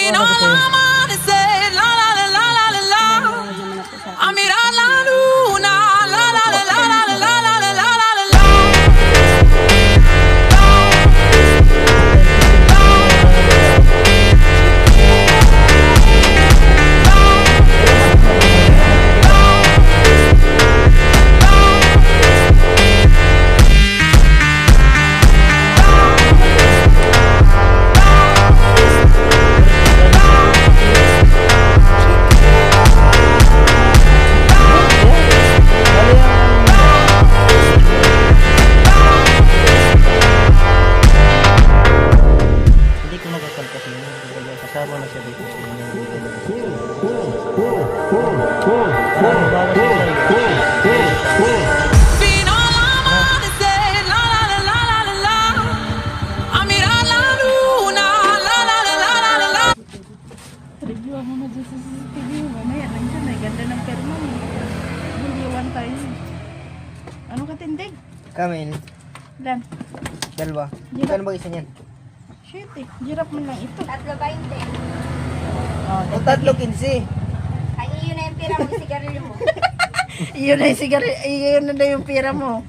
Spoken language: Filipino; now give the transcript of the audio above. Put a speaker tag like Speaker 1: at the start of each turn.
Speaker 1: Vino la amanecer, la la la la la la la. A mirar la luna, la la la la la la la la la la la la.
Speaker 2: Hindi ko magkakalpas niya. Kasama na siya dito. Parang bawas na sa'yo.
Speaker 1: Vino la amanecer, la la la la la la la. A mirar la luna, la la la la la la la.
Speaker 3: Review mo na dyan sa CCTV. Mamaya, nandiyan ay ganda ng perma mo. Buliwan tayo. Anong katindig?
Speaker 2: Kamin,
Speaker 3: Dan.
Speaker 2: dalawa.
Speaker 3: Hirap.
Speaker 2: Kano ba isa niyan?
Speaker 3: Shit eh. Hirap mo lang ito.
Speaker 4: Tatlo ba hindi?
Speaker 2: O tatlo, 15.
Speaker 4: Ay, yun na yung pira mo, sigarilyo mo.
Speaker 3: Iyon na yung sigari. Iyon na yung pira mo.